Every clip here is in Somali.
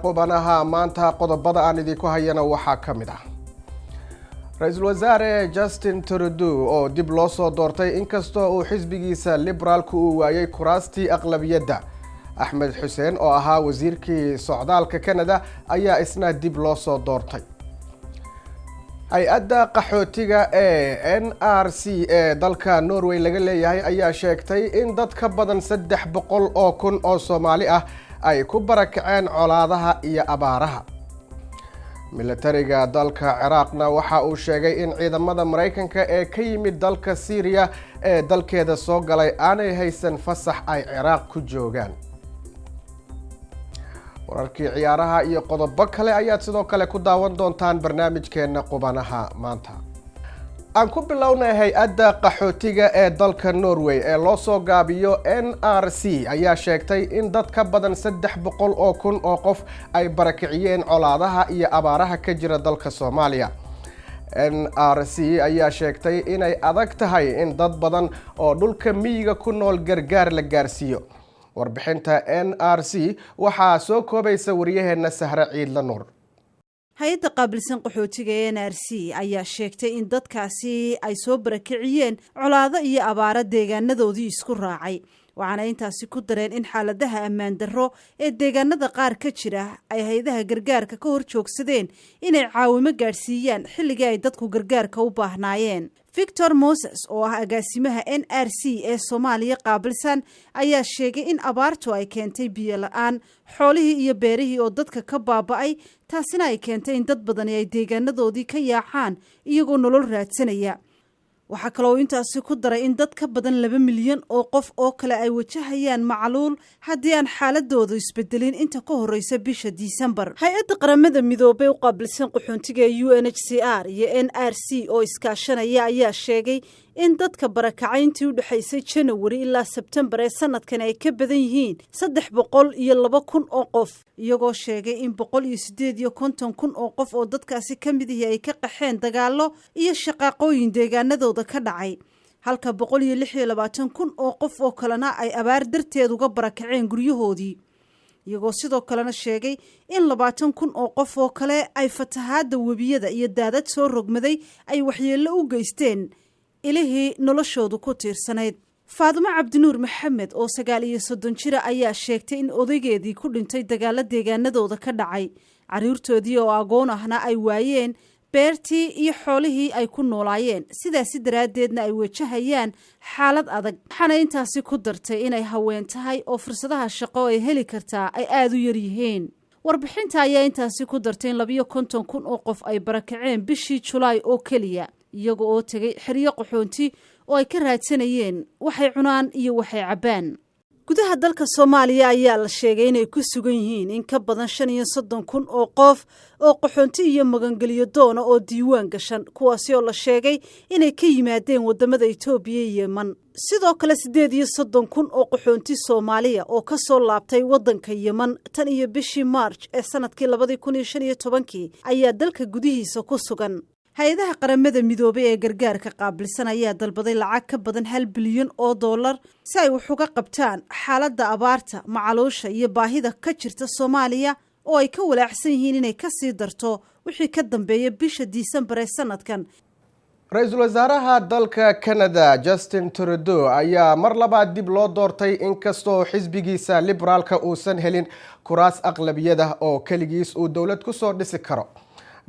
qubanaha maanta qodobada aan idinku hayana waxaa ka mid ah Ra'iisul Wasaare Justin Trudeau oo dib loo soo doortay inkastoo uu xisbigiisa liberaalku uu waayay kuraastii aqlabiyadda. Axmed Xuseen oo ahaa wasiirkii socdaalka Canada ayaa isna dib loo soo doortay. hay-adda qaxootiga ee NRC ee dalka Norway laga leeyahay ayaa sheegtay in dad ka badan 300 oo kun oo Soomaali ah ay ku barakaceen colaadaha iyo abaaraha. militariga dalka Ciraaqna waxa uu sheegay in ciidamada Mareykanka ee ka yimid dalka Syria ee dalkeeda soo galay aanay haysan fasax ay Ciraaq ku joogaan. wararkii ciyaaraha iyo qodobo kale ayaad sidoo kale ku daawan doontaan barnaamijkeena qubanaha maanta. aan ku bilownay hay-adda qaxootiga ee dalka Norway ee loo soo gaabiyo NRC ayaa sheegtay in dad ka badan 300 oo kun oo qof ay barakiciyeen colaadaha iyo abaaraha ka jira dalka Soomaaliya. NRC ayaa sheegtay inay adag tahay in dad badan oo dhulka miyiga ku nool gargaar la gaarsiiyo. warbixinta NRC waxaa soo koobaysa wariyaheena Sahra Ciidla Nuur. hay-adda qaabilsan qaxootiga ee NRC ayaa sheegtay in dadkaasi ay soo barakiciyeen colaado iyo abaaro deegaanadoodii isku raacay, waxaana intaasi ku dareen in xaaladaha ammaan darro ee deegaanada qaar ka jira ay hay-adaha gargaarka ka hor joogsadeen inay caawimo gaadhsiiyaan xilligii ay dadku gargaarka u baahnaayeen. Victor Moses oo ah agaasimaha NRC ee Soomaaliya qaabilsan ayaa sheegay in abaartu ay keentay biyo la'aan, xoolihii iyo beerihii oo dadka ka baaba'ay, taasina ay keentay in dad badan ay deegaanadoodii ka yaacaan iyagoo nolol raadsanaya. waxaa kaloo intaasi ku daray in dad ka badan 2 milyan oo qof oo kale ay wajahayaan macluul haddii aan xaaladoodu isbedelin inta ka horeysa bisha Disembar. hay-adda qaramada midoobay u qaabilsan qaxoontiga UNHCR iyo NRC oo iskaashanaya ayaa sheegay in dadka barakacayntii u dhaxaysay January ilaa September ee sanadkan ay ka badan yihiin 302 kun oo qof, iyagoo sheegay in 158 kun oo qof oo dadkaasi ka mid ah ay ka qaxeen dagaalo iyo shaqaaqooyin deegaanadooda ka dhacay, halka 126 kun oo qof oo kalena ay abaar darteed uga barakaceen guryahoodii, iyagoo sidoo kalena sheegay in 20 kun oo qof oo kale ay fatahaada webiyada iyo daadad soo rogmaday ay waxyeello u geysteen ilihii noloshoodu ku tiirsanayd. Faadumo Cabdinuur Maxamed oo 39 jir ayaa sheegtay in odaygeedii ku dhintay dagaalo deegaanadooda ka dhacay, caruurtoodii oo agoon ahna ay waayeen beertii iyo xoolihii ay ku noolaayeen, sidaasi daraadeedna ay wajahayaan xaalad adag. waxaana intaasi ku dartay inay haween tahay oo fursadaha shaqo ay heli kartaa ay aad u yar yihiin. warbixinta ayaa intaasi ku dartay in 52 kun oo qof ay barakaceen bishii Julaay oo keliya, iyaga oo tagay xeryo qaxoonti oo ay ka raadsanayeen waxay cunaan iyo waxay cabaan. gudaha dalka Soomaaliya ayaa la sheegay inay ku sugan yihiin in ka badan 35 kun oo qof oo qaxoonti iyo magangeliyo doona oo diiwaan gashan, kuwaasi oo la sheegay inay ka yimaadeen wadamada Itoobiya iyo Yemen. sidoo kale 38 kun oo qaxoonti Soomaaliya oo ka soo laabtay wadanka Yemen tan iyo bishii March ee sanadkii 2015 ayaa dalka gudihiisa ku sugan. hay-adaha qaramada midoobay ee gargaarka qaabilsan ayaa dalbaday lacag ka badan 1 bilyan oo dollar si ay wax uga qabtaan xaaladda abaarta, macaluusha iyo baahida ka jirta Soomaaliya oo ay ka walaacsan yihiin inay ka sii darto wixii ka dambeeya bisha Disembar ee sanadkan. Ra'iisul Wasaaraha dalka Canada Justin Trudeau ayaa mar labaad dib loo doortay inkastoo xisbigiisa liberaalka uusan helin kuraas aqlabiyada oo kaligiis uu dawlad ku soo dhisi karo.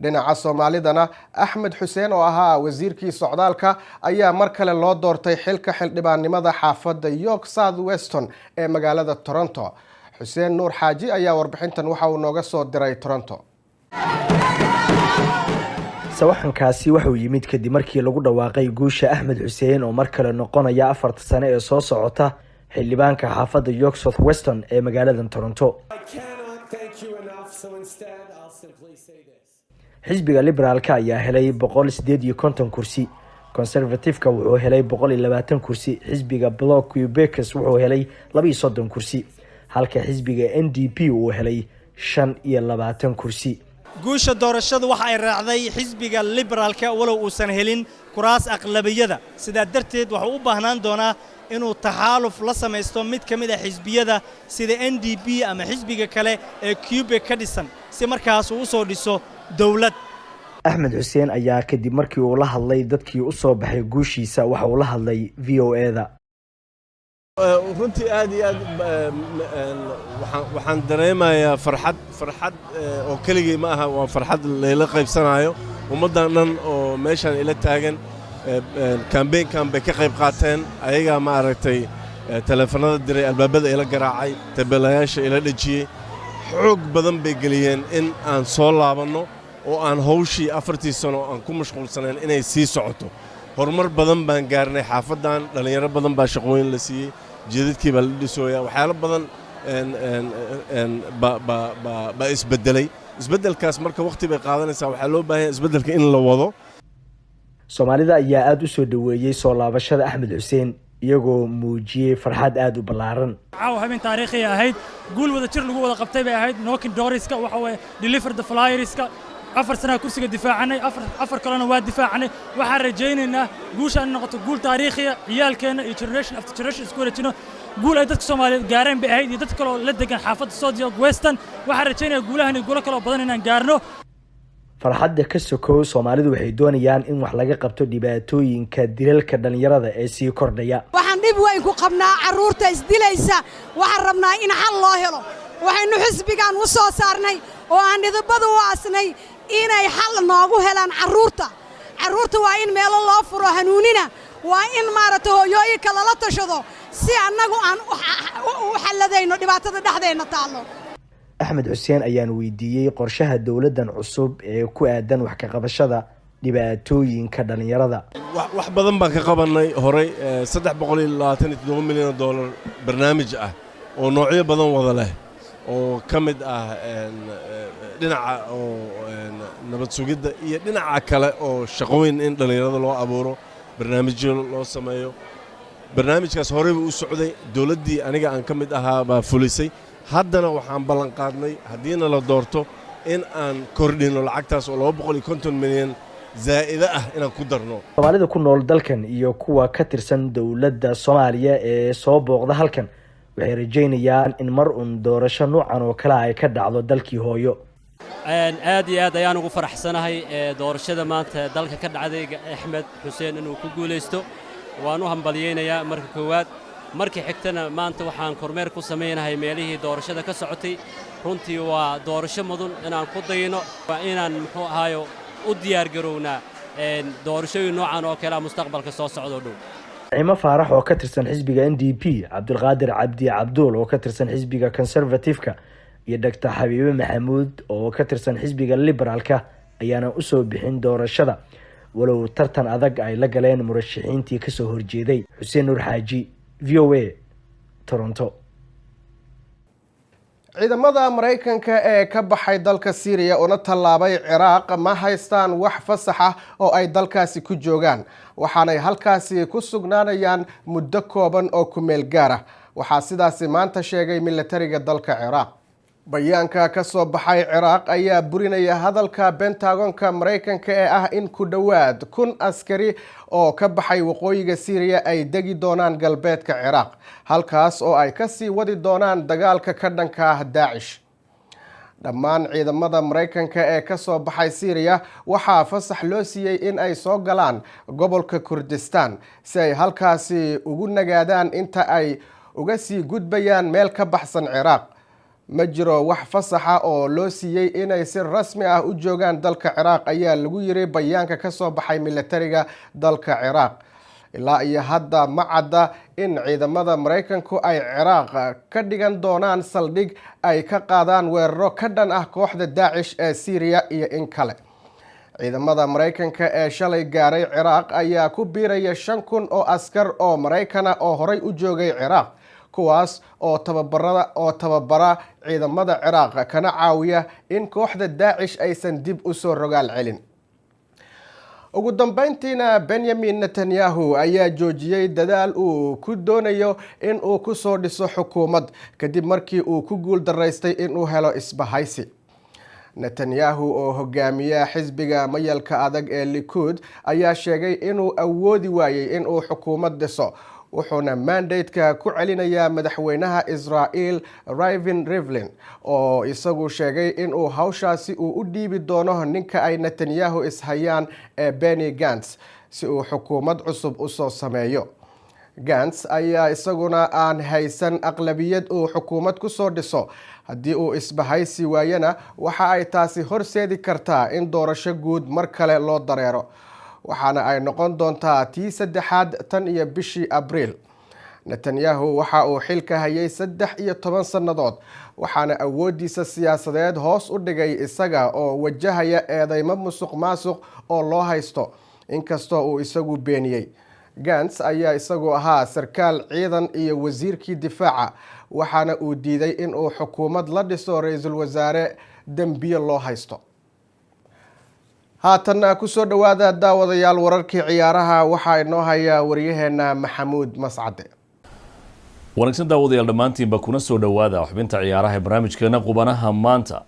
dhinaca Soomaalidana Axmed Xuseen oo ahaa wasiirkii socdaalka ayaa mar kale loo doortay xilka xildhibaannimada xaafadda York South Weston ee magaalada Toronto. Xuseen Nuur Xaaji ayaa warbixintan waxa uu nooga soo diray Toronto. sawaxankaasi wuxuu yimid kadib markii lagu dhawaaqay guusha Axmed Xuseen oo mar kale noqonaya 4 sano ee soo socota xildhibaanka xaafadda York South Weston ee magaalada Toronto. xisbiga liberaalka ayaa helay 158 kursi, conservative-ka wuxuu helay 120 kursi, xisbiga Bloc Quebec wuxuu helay 32 kursi, halka xisbiga NDP uu helay 25 kursi. guusha doorashadu waxa ay raacday xisbiga liberaalka walow uusan helin kuraas aqlabiyada sidaa darteed wuxuu u baahnaan doonaa inuu taxaaluf la samaysto mid ka mid ah xisbiyada sida NDP ama xisbiga kale ee Quebec ka dhisan si markaas uu soo dhiso dawlad. Axmed Xuseen ayaa kadib markii uu la hadlay dadkii u soo baxay guushiisa waxa uu la hadlay VOA-da. runtii aad iyo aad waxaan dareemayaa farxad oo keligii ma aha waa farxad layla qaybsanayo ummaddan dhan oo meeshaan ila taagan kambeynkan bay ka qayb qaateen ayagaa ma aragtay taleefanada diray albaabada ila garaacay tabeelayaasha ila dhajiyey xoog badan bay geliyeen in aan soo laabanno oo aan hawshii 4 sano aan ku mashquulsanayn inay sii socoto horumar badan baan gaarnay xaafadan dhalinyaro badan baa shaqooyin la siiyey jidadkii baa la dhisooyaa waxyaalo badan ba isbedelay isbedelkaas marka waqti bay qaadanaysaa waxaa loo baahan yahay isbedelka in la wado. Soomaalida ayaa aad u soo dhaweeyay soo laabashada Axmed Xuseen iyagoo muujiyay farxad aad u ballaaran. caawa habeen taariikhi ahayd guul wada jir lagu wada qabtay bay ahayd knocking doorska waxa way deliver the flyerska 4 sano kursiga difaacanay 4 kalena waa difaacanay waxaan rajaynaynaa guushaan noqoto guul taariikhi ah ciyaalkeena iyo generation after generation isku wareejino guul ay dadka Soomaaliyeed gaareen bay ahayd iyo dad kale oo la degan xaafadda South Western waxaan rajaynayaa guulahan iyo guulo kale oo badan inaan gaarno. farxadda ka sokow Soomaalidu waxay doonayaan in wax laga qabto dhibaatooyinka dilalka dhalinyarada ee sii kordhaya. waxaan dib weyn ku qabnaa caruurta isdilaysa waxaan rabnaa in xal loo helo waxaynu xisbigan u soo saarnay oo aan idabadu u aasnay inay xal noogu helaan caruurta waa in meelo loo furo hanuunina waa in maaragtay hooyooyinka lala tashado si annagu aan u xalladayno dhibaatada dhexdeena taalo. Axmed Xuseen ayaan weydiiyay qorshaha dawladdan cusub ee ku aadan wax ka qabashada dhibaatooyinka dhalinyarada. wax badan baan ka qabanay horay $327 milyan barnaamij ah oo noocyo badan wada leh oo ka mid ah dhinaca oo nabad sugidda iyo dhinaca kale oo shaqooyin in dhalinyarada loo abuuro barnaamijyo loo sameeyo barnaamijkaas horey u socday dawladdii aniga aan ka mid ahaa baa fulisay haddana waxaan ballan qaadnay haddiina la doorto in aan kordhino lacagtaas oo 250 milyan zaa'ida ah inaan ku darno. Soomaalida ku nool dalkan iyo kuwa ka tirsan dawladda Soomaaliya ee soo booqda halkan waxay rajaynayaan in mar uun doorasho noocan oo kale ay ka dhacdo dalkii hooyo. aad iyo aad ayaan ugu faraxsanahay doorashada maanta dalka ka dhacday Axmed Xuseen inuu ku guuleysto waan u hambaliyeynayaa marka koowaad markii xigtana maanta waxaan kormeer ku sameeynahay meelihii doorashada ka socotay runtii waa doorasho mudan inaan ku dayno waa inaan muxuu ahaayo u diyaar garownaa doorashooyin noocan oo kale mustaqbalka soo socdo dhow. Cimo Faarax oo ka tirsan xisbiga NDP Cabdulqaadir Cabdi Cabduul oo ka tirsan xisbiga Conservative-ka iyo Dr. Xabiibe Maxamuud oo ka tirsan xisbiga Liberaalka ayaana u soo bixin doorashada walow tartan adag ay la galeen murashaxiintii ka soo horjeeday. Xuseen Nuur Xaaji VOA Toronto. ciidamada Mareykanka ee ka baxay dalka Syria oo tallaabay Ciraaq ma haystaan wax fasax ah oo ay dalkaasi ku joogaan waxaanay halkaasi ku sugnaanayaan muddo kooban oo ku meel gaar ah waxaa sidaas maanta sheegay militariga dalka Ciraaq. bayaanka ka soo baxay Ciraaq ayaa burinaya hadalka Pentagonka Mareykanka ee ah in ku dhawaad 1,000 askari oo ka baxay waqooyiga Syria ay degi doonaan galbeedka Ciraaq halkaas oo ay ka sii wadi doonaan dagaalka ka dhanka ah Daesh. dhammaan ciidamada Mareykanka ee ka soo baxay Syria waxaa fasax loo siiyay in ay soo galaan gobolka Kurdistan si ay halkaasi ugu nagaadaan inta ay uga sii gudbayaan meel ka baxsan Ciraaq. ma jiro wax fasaxa oo loo siiyay inay si rasmi ah u joogaan dalka Ciraaq ayaa lagu yiri bayaanka ka soo baxay militariga dalka Ciraaq. ilaa iyo hadda ma cadda in ciidamada Mareykanku ay Ciraaq ka dhigan doonaan saldhig ay ka qaadaan weeraro ka dhan ah kooxda Daesh ee Syria iyo in kale. ciidamada Mareykanka ee shalay gaaray Ciraaq ayaa ku biiraya 5,000 oo askar oo Mareykan ah oo horay u joogay Ciraaq kuwaas oo tababara ciidamada Ciraaq kana caawiya in kooxda Daesh aysan dib u soo rogaal celin. ugu dambeyntiina Benjamin Netanyahu ayaa joojiyay dadaal uu ku doonayo in uu ku soo dhiso xukuumad kadib markii uu ku guul daraystay in uu helo isbahaysi. netanyahu oo hogaamiya xisbiga mayalka adag ee Likud ayaa sheegay inuu awoodi waayay inuu xukuumad dhiso, wuxuuna mandate-ka ku celinayaa madaxweynaha Israel Reuven Rivlin oo isagu sheegay inuu hawshaasi u dhiibi doono ninka ay Netanyahu ishayaan ee Benny Gantz si uu xukuumad cusub u soo sameeyo. Gantz ayaa isaguna aan haysan aqlabiyad uu xukuumad ku soo dhiso. Haddii uu isbahaysi waayana waxa ay taasi horseedi kartaa in doorasho guud mar kale loo dareero, waxaana ay noqon doontaa tii saddexaad tan iyo bishii Abriil. Netanyahu waxa uu xilka hayay 13 sannadood, waxaana awoodiisa siyaasadeed hoos u dhigay isaga oo wajahaya eedeymo musuqmaasuq oo loo haysto, inkastoo uu isagu beeniyey. Gantz ayaa isagu ahaa sarkaal ciidan iyo wasiirkii difaaca, waxaana uu diiday inuu xukuumad la dhiso ra'iisul wasaare dambiyo loo haysto. haatan ku soo dhawaada daawadayaal wararkii ciyaaraha waxaa inoo haya wariyaheena Maxamuud Mascade. wanaagsan daawadayaal dhammaantiinba kuna soo dhawaada xubinta ciyaaraha ee barnaamijkeena qubanaha maanta.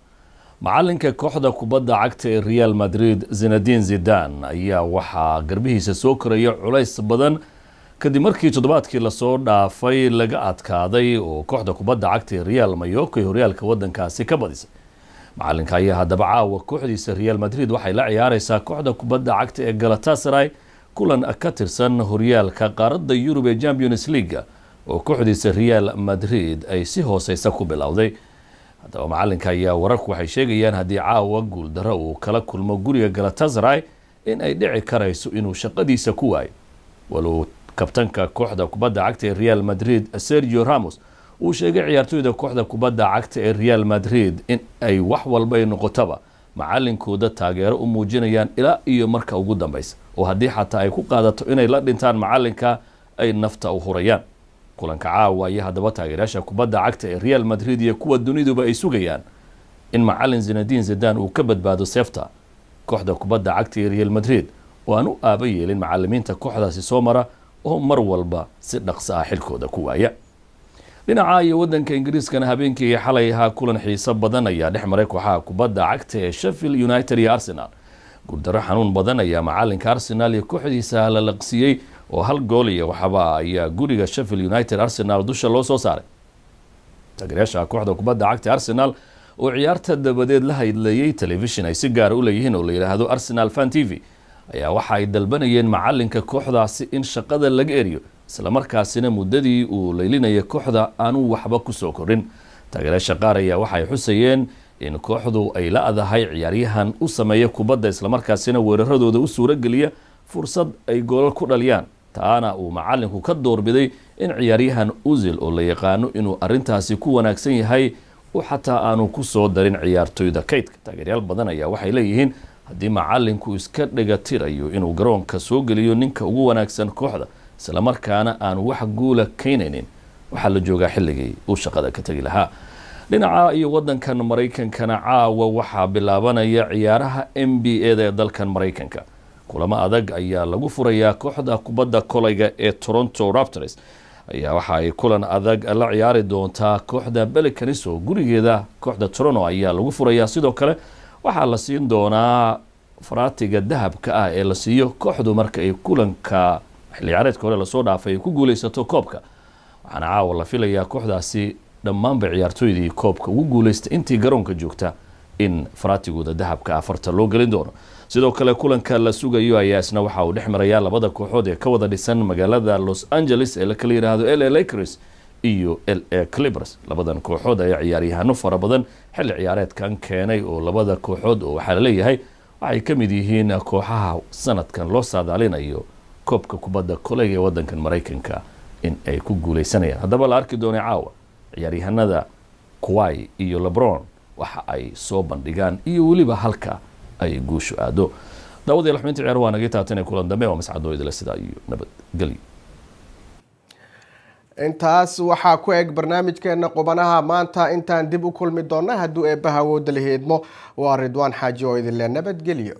macalinka kooxda kubadda cagta ee Real Madrid Zinedine Zidane ayaa waxaa garbihiisa soo koraya culays badan kadib markii toddobaadkii la soo dhaafay laga adkaaday oo kooxda kubadda cagta ee Real Mallorca horyaalka wadankaasi ka badisay. macalinka ayaa haddaba caawa kooxdiisa Real Madrid waxay la ciyaareysaa kooxda kubadda cagta ee Galatasaray kulan ka tirsan horyaalka qaaradda Yurub ee Champions League oo kooxdiisa Real Madrid ay si hooseysa ku bilowday. haddaba macalinka ayaa wararku waxay sheegayaan haddii caawa guuldaro uu kala kulmo guriga Galatasaray in ay dhici karayso inuu shaqadiisa ku waayo, walow kabtanka kooxda kubadda cagta ee Real Madrid Sergio Ramos uu sheegay ciyaartoyda kooxda kubadda cagta ee Real Madrid in ay wax walba ay noqotaba macalinkooda taageero u muujinayaan ilaa iyo marka ugu dambaysa, oo haddii xataa ay ku qaadato inay la dhintaan macalinka ay nafta u hurayaan. kulanka caawa ayaa haddaba taageerayaasha kubadda cagta ee Real Madrid iyo kuwa duniduba ay sugayaan in macalin Zinedine Zidane uu ka badbaado seefta kooxda kubadda cagta ee Real Madrid oo aan u aaba yeelin macalimiinta kooxdaasi soo mara oo mar walba si dhaqso ah xilkooda ku waaya. dhinaca iyo wadanka Ingiriiskana habeenkii xalay ahaa kulan xiiso badan ayaa dhex maray kooxaha kubadda cagta ee Sheffield United iyo Arsenal. guuldaro xanuun badan ayaa macalinka Arsenal iyo kooxdiisa la laqsiyay oo hal gool iyo waxba ayaa guriga Sheffield United Arsenal dusha loo soo saaray. taageerayaasha kooxda kubadda cagta Arsenal oo ciyaarta dabadeed la hadlayay television ay si gaar u leeyihiin oo la yiraahdo Arsenal Fan TV ayaa waxa ay dalbanayeen macalinka kooxdaasi in shaqada laga eriyo, isla markaasina muddadii uu leelinayay kooxda aanu waxba ku soo korin. taageerayaasha qaar ayaa waxay xusayeen in kooxdu ay la adahay ciyaaryahan u sameeya kubadda isla markaasina weeraradooda u suura geliya fursad ay goolal ku dhaliyaan, taana uu macalinku ka doorbiday in ciyaaryahan Ozil oo la yaqaano inuu arintaasi ku wanaagsan yahay oo xataa aanu ku soo darin ciyaartoyda kaydka. taageerayaal badan ayaa waxay leeyihiin haddii macalinku iska dhigatirayo inuu garoonka soo geliyo ninka ugu wanaagsan kooxda isla markaana aan wax guula keenaynin, waxaa la joogaa xilligii uu shaqada ka tagi lahaa. dhinaca iyo wadankan Mareykankana caawa waxaa bilaabanaya ciyaaraha NBA-da ee dalkan Mareykanka. kulamo adag ayaa lagu furayaa kooxda kubadda kolayga ee Toronto Raptors ayaa waxa ay kulan adag la ciyaari doontaa kooxda Pelicans oo gurigeeda kooxda Toronto ayaa lagu furayaa. sidoo kale waxaa la siin doonaa faraatiga dahabka ah ee la siiyo kooxdu marka ay kulanka xilli ciyaareedka hore la soo dhaafay ku guuleysato koobka, waxaana caawa la filayaa kooxdaasi dhammaanba ciyaartoydii koobka ugu guuleystay intii garoonka joogta in faraatigooda dahabka afarta loo gelin doono. sidoo kale kulanka la sugayo ayaa isna waxa uu dhex marayaa labada kooxood ee ka wada dhisan magaalada Los Angeles ee la kala yiraahdo LA Lakers iyo LA Clippers. labadan kooxood ayaa ciyaaryahanno fara badan xilli ciyaareedkan keenay oo labada kooxood oo waxaa la leeyahay waxay ka mid yihiin kooxaha sanadkan loo saadaalinayo koobka kubadda kolayga ee wadankan Mareykanka in ay ku guuleysanayaan. haddaba la arki doonay caawa ciyaaryahanada Kawhi iyo LeBron waxa ay soo bandhigaan iyo weliba halka ay guushu aado. daawadayaal xubinta ciyaar waa naga taatay kulan dambe oo mascado idila sida iyo nabadgelyo. intaas waxaa ku eg barnaamijkeena qubanaha maanta. intaan dib u kulmi doona hadduu eebbaha awoodda la heedmo waa Ridwaan Xaaji oo idin leh nabadgelyo.